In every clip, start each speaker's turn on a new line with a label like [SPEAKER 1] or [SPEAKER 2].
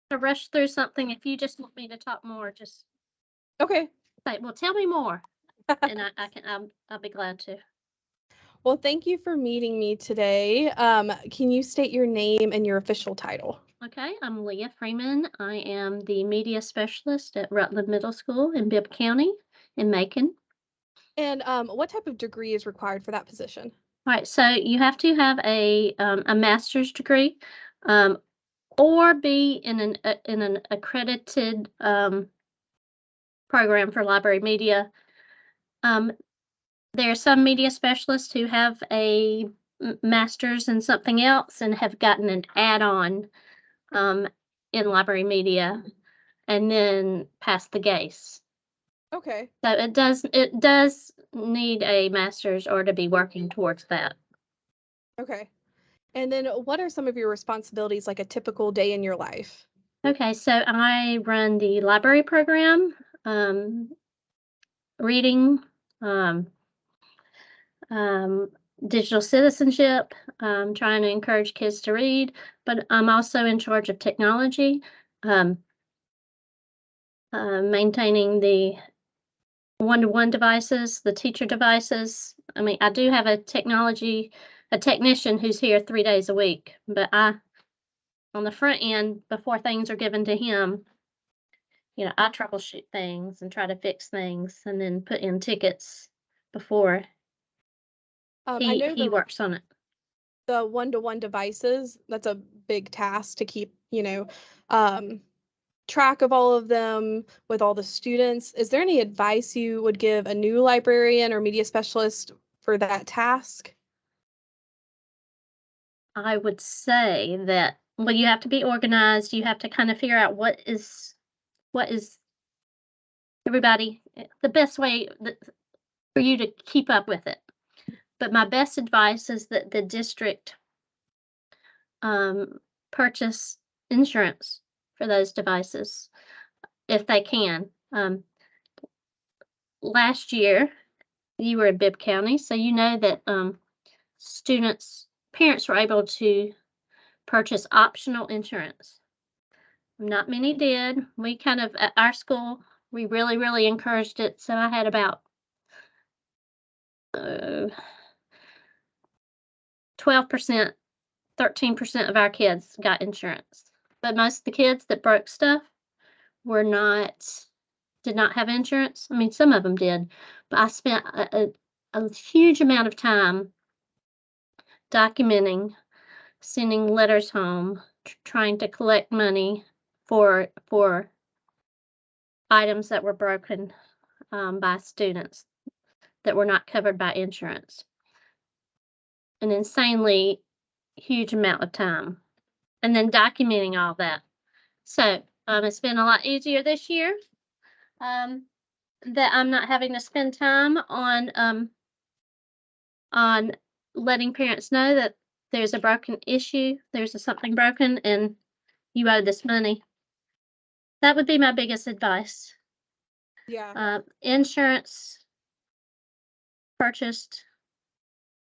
[SPEAKER 1] To rush through something. If you just want me to talk more, just
[SPEAKER 2] Okay.
[SPEAKER 1] say, "Well, tell me more," and I can. I'll be glad to.
[SPEAKER 2] Well, thank you for meeting me today. Can you state your name and your official title?
[SPEAKER 1] Okay, I'm Leah Freeman. I am the media specialist at Rutland Middle School in Bibb County in Macon.
[SPEAKER 2] And what type of degree is required for that position?
[SPEAKER 1] All right, so you have to have a master's degree, um, or be in an accredited program for library media. Um, there are some media specialists who have a master's in something else and have gotten an add-on um, in library media and then passed the GACE.
[SPEAKER 2] Okay.
[SPEAKER 1] So it does need a master's or to be working towards that.
[SPEAKER 2] Okay. And then what are some of your responsibilities like a typical day in your life?
[SPEAKER 1] Okay, so I run the library program, um, reading, um, um, digital citizenship, trying to encourage kids to read, but I'm also in charge of technology, um, maintaining the one-to-one devices, the teacher devices. I mean, I do have a technician who's here 3 days a week, but on the front end, before things are given to him, I troubleshoot things and try to fix things and then put in tickets before
[SPEAKER 2] I
[SPEAKER 1] he
[SPEAKER 2] know
[SPEAKER 1] he works on it.
[SPEAKER 2] the one-to-one devices, that's a big task to keep, um, track of all of them with all the students. Is there any advice you would give a new librarian or media specialist for that task?
[SPEAKER 1] I would say that, well, you have to be organized. You have to kind of figure out what is everybody the best way for you to keep up with it. But my best advice is that the district um, purchase insurance for those devices if they can. Last year, you were in Bibb County, so you know that parents were able to purchase optional insurance. Not many did. We kind of, at our school, we really, really encouraged it. So I had about 12%, 13% of our kids got insurance. But most of the kids that broke stuff were not did not have insurance. I mean, some of them did, but I spent a huge amount of time documenting, sending letters home, trying to collect money for items that were broken by students that were not covered by insurance. An insanely huge amount of time, and then documenting all that. So it's been a lot easier this year. That I'm not having to spend time on letting parents know that there's a broken issue, something broken, and you owe this money. That would be my biggest advice.
[SPEAKER 2] Yeah.
[SPEAKER 1] Insurance purchased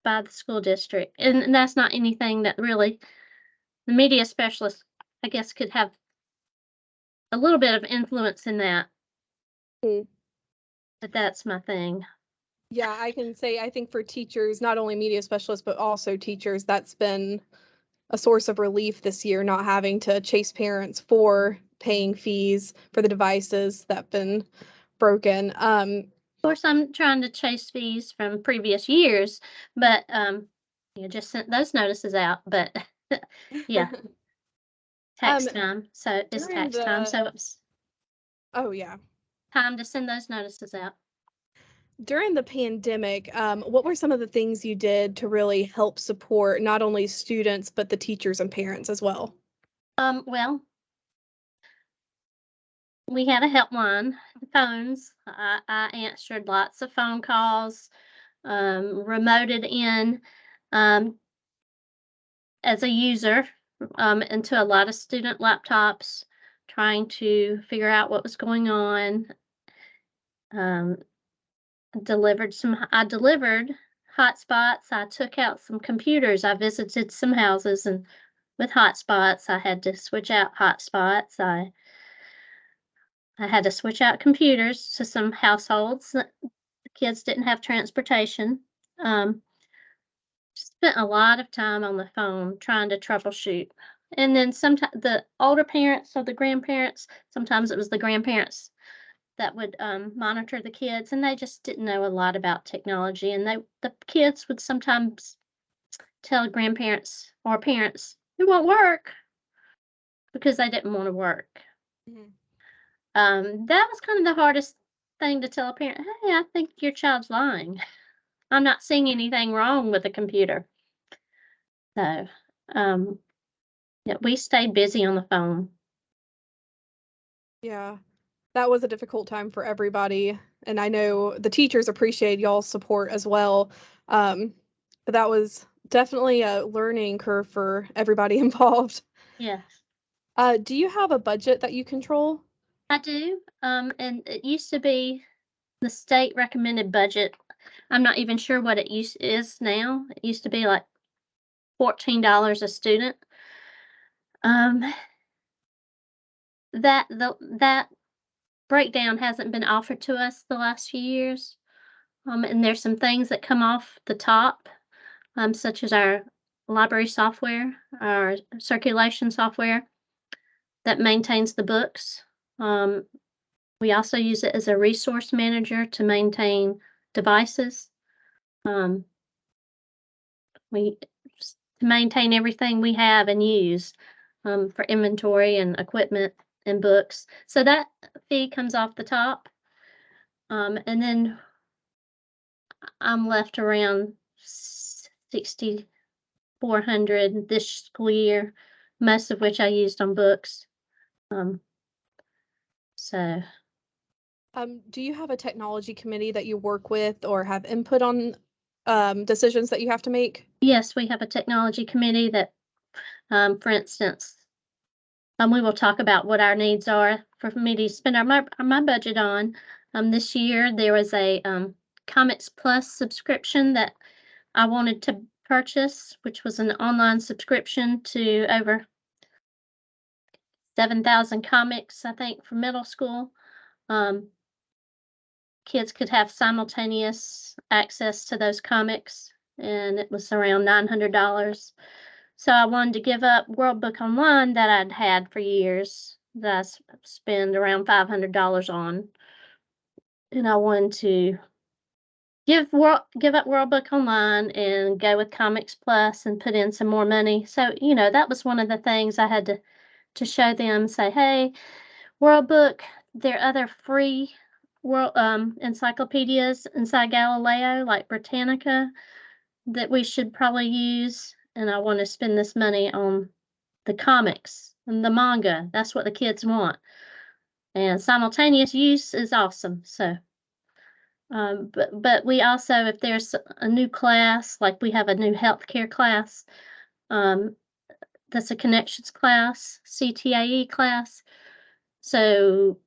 [SPEAKER 1] by the school district, and that's not anything that really the media specialist, I guess, could have a little bit of influence in that,
[SPEAKER 2] Mm.
[SPEAKER 1] but that's my thing.
[SPEAKER 2] Yeah, I can say I think for teachers, not only media specialists, but also teachers, that's been a source of relief this year, not having to chase parents for paying fees for the devices that have been broken.
[SPEAKER 1] Of course, I'm trying to chase fees from previous years, but just sent those notices out. But yeah,
[SPEAKER 2] um,
[SPEAKER 1] tax time. So it's
[SPEAKER 2] during
[SPEAKER 1] tax time.
[SPEAKER 2] the
[SPEAKER 1] So it's
[SPEAKER 2] oh yeah,
[SPEAKER 1] time to send those notices out.
[SPEAKER 2] during the pandemic, what were some of the things you did to really help support not only students but the teachers and parents as well?
[SPEAKER 1] Well, we had a helpline, phones. I answered lots of phone calls, remoted in um, as a user into a lot of student laptops, trying to figure out what was going on. Um, I delivered hotspots. I took out some computers. I visited some houses and with hotspots. I had to switch out hotspots. I had to switch out computers to some households that the kids didn't have transportation. Um, spent a lot of time on the phone trying to troubleshoot. And then sometimes the older parents or the grandparents, sometimes it was the grandparents that would monitor the kids, and they just didn't know a lot about technology. And the kids would sometimes tell grandparents or parents it won't work because they didn't want to work.
[SPEAKER 2] Mhm.
[SPEAKER 1] That was kind of the hardest thing to tell a parent. Hey, I think your child's lying. I'm not seeing anything wrong with the computer. So, um, yeah, we stayed busy on the phone.
[SPEAKER 2] Yeah. That was a difficult time for everybody, and I know the teachers appreciate y'all's support as well. Um, but that was definitely a learning curve for everybody involved.
[SPEAKER 1] Yes,
[SPEAKER 2] Do you have a budget that you control?
[SPEAKER 1] I do. And it used to be the state recommended budget. I'm not even sure what is now. It used to be like $14 a student. Um, that breakdown hasn't been offered to us the last few years. And there's some things that come off the top, such as our library software, our circulation software that maintains the books. Um, we also use it as a resource manager to maintain devices. Um, we to maintain everything we have and use for inventory and equipment and books. So that fee comes off the top. And then I'm left around 6,400 this school year, most of which I used on books. Um, so
[SPEAKER 2] Do you have a technology committee that you work with or have input on decisions that you have to make?
[SPEAKER 1] yes, we have a technology committee that, for instance, we will talk about what our needs are for me to spend my budget on. This year there was a Comics Plus subscription that I wanted to purchase, which was an online subscription to over 7,000 comics, I think, for middle school. Um, Kids could have simultaneous access to those comics, and it was around $900. So I wanted to give up World Book Online that I'd had for years, that spend around $500 on, and I wanted to give up World Book Online and go with Comics Plus and put in some more money. So, that was one of the things I had to show them, say, "Hey, World Book, there are other free world encyclopedias inside Galileo, like Britannica, that we should probably use, and I want to spend this money on the comics and the manga. That's what the kids want. And simultaneous use is awesome. So, but we also, if there's a new class, like we have a new healthcare class, um, that's a connections class, CTAE class. So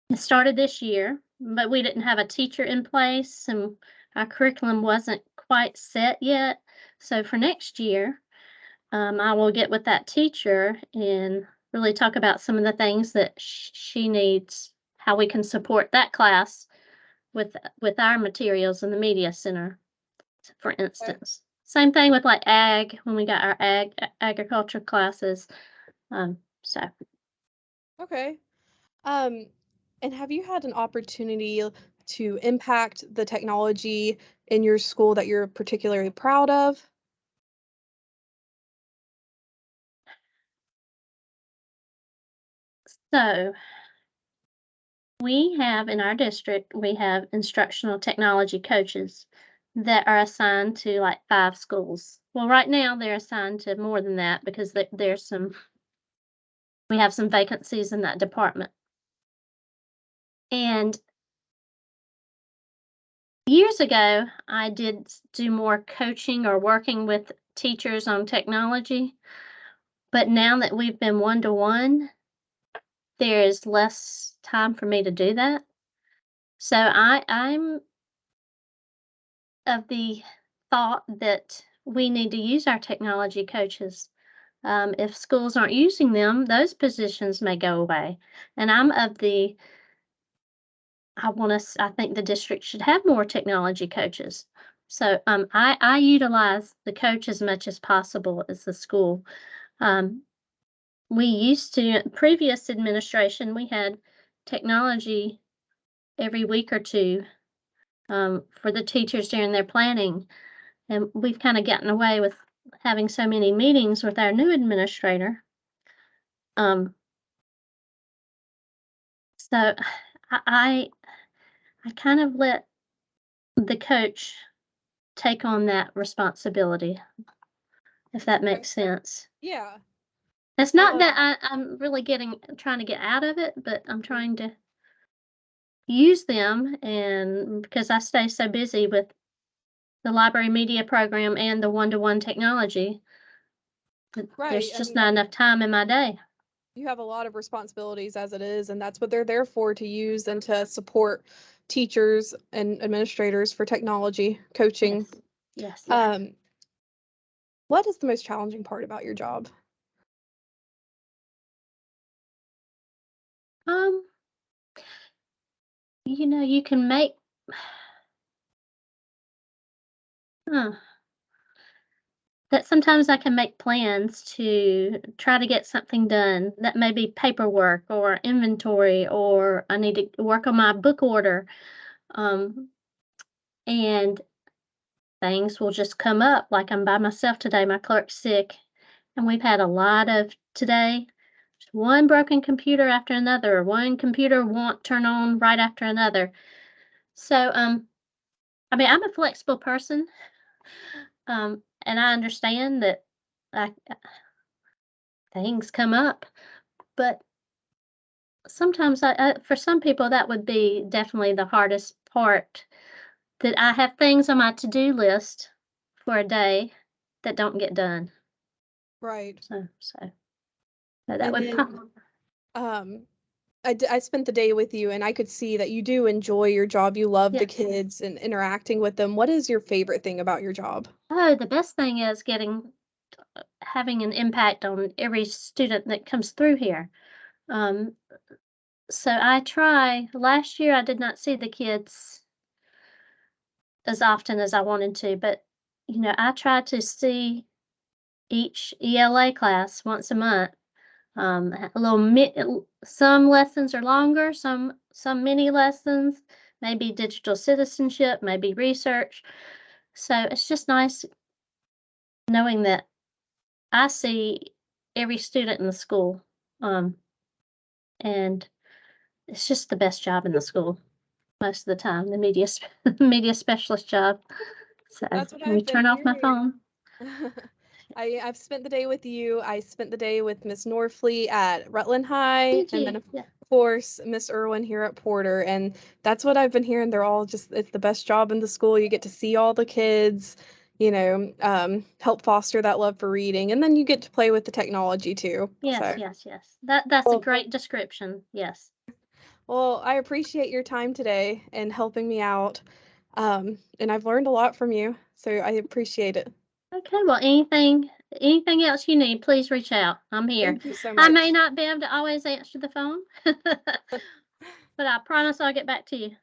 [SPEAKER 1] it started this year, but we didn't have a teacher in place, and our curriculum wasn't quite set yet. So for next year, I will get with that teacher and really talk about some of the things that she needs, how we can support that class with our materials in the media center, for
[SPEAKER 2] Okay.
[SPEAKER 1] instance. Same thing with like ag when we got our agriculture classes. So
[SPEAKER 2] Okay. Um, and have you had an opportunity to impact the technology in your school that you're particularly proud of?
[SPEAKER 1] so we have in our district we have instructional technology coaches that are assigned to like 5 schools. Well, right now they're assigned to more than that because we have some vacancies in that department. And years ago, I did do more coaching or working with teachers on technology, but now that we've been one to one, there is less time for me to do that. So I'm of the thought that we need to use our technology coaches If schools aren't using them, those positions may go away. And I'm of the I think the district should have more technology coaches. So I utilize the coach as much as possible as the school. Um, we used to, previous administration, we had technology every week or two for the teachers during their planning. And we've kind of gotten away with having so many meetings with our new administrator. So I I kind of let the coach take on that responsibility, if that
[SPEAKER 2] Okay.
[SPEAKER 1] makes sense.
[SPEAKER 2] Yeah.
[SPEAKER 1] It's not
[SPEAKER 2] Um,
[SPEAKER 1] that I'm really trying to get out of it, but I'm trying to use them, and because I stay so busy with the library media program and the one-to-one technology,
[SPEAKER 2] right.
[SPEAKER 1] there's
[SPEAKER 2] I
[SPEAKER 1] just
[SPEAKER 2] mean,
[SPEAKER 1] not enough time in my day.
[SPEAKER 2] you have a lot of responsibilities as it is, and that's what they're there for, to use and to support teachers and administrators for technology coaching.
[SPEAKER 1] Yes. Yes.
[SPEAKER 2] Um, what is the most challenging part about your job?
[SPEAKER 1] Um, you can make huh, that sometimes I can make plans to try to get something done that may be paperwork or inventory, or I need to work on my book order. Um, and things will just come up. Like, I'm by myself today, my clerk's sick, and we've had a lot of today, one broken computer after another, one computer won't turn on right after another. So, I mean, I'm a flexible person, and I understand that I, things come up, but sometimes for some people, that would be definitely the hardest part, that I have things on my to-do list for a day that don't get done.
[SPEAKER 2] Right.
[SPEAKER 1] So that
[SPEAKER 2] And
[SPEAKER 1] would
[SPEAKER 2] then,
[SPEAKER 1] probably.
[SPEAKER 2] um, I spent the day with you, and I could see that you do enjoy your job. You love the
[SPEAKER 1] Yes.
[SPEAKER 2] kids and interacting with them. What is your favorite thing about your job?
[SPEAKER 1] Oh, the best thing is having an impact on every student that comes through here. Um, so I try. Last year, I did not see the kids as often as I wanted to, but I try to see each ELA class once a month. A little some lessons are longer, some mini lessons, maybe digital citizenship, maybe research. So it's just nice knowing that I see every student in the school, um, and it's just the best job in the school most of the time, the media specialist job. So
[SPEAKER 2] That's what
[SPEAKER 1] let me
[SPEAKER 2] I've been
[SPEAKER 1] turn off my
[SPEAKER 2] hearing.
[SPEAKER 1] phone.
[SPEAKER 2] I've spent the day with you. I spent the day with Miss Norfleet at Rutland High,
[SPEAKER 1] Did
[SPEAKER 2] and
[SPEAKER 1] you?
[SPEAKER 2] then of
[SPEAKER 1] Yeah.
[SPEAKER 2] course Miss Irwin here at Porter. And that's what I've been hearing. They're all just, it's the best job in the school. You get to see all the kids, help foster that love for reading, and then you get to play with the technology too.
[SPEAKER 1] Yes,
[SPEAKER 2] So,
[SPEAKER 1] yes, yes. That's a
[SPEAKER 2] well,
[SPEAKER 1] great description. Yes.
[SPEAKER 2] well, I appreciate your time today and helping me out. And I've learned a lot from you, so I appreciate it.
[SPEAKER 1] Okay, well, anything else you need, please reach out. I'm here.
[SPEAKER 2] Thank you so
[SPEAKER 1] I may
[SPEAKER 2] much.
[SPEAKER 1] not be able to always answer the phone, but I promise I'll get back to you.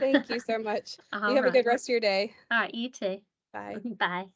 [SPEAKER 2] Thank you so much. You
[SPEAKER 1] All
[SPEAKER 2] have a
[SPEAKER 1] right.
[SPEAKER 2] good rest of your day.
[SPEAKER 1] All right, you too.
[SPEAKER 2] Bye.
[SPEAKER 1] Bye.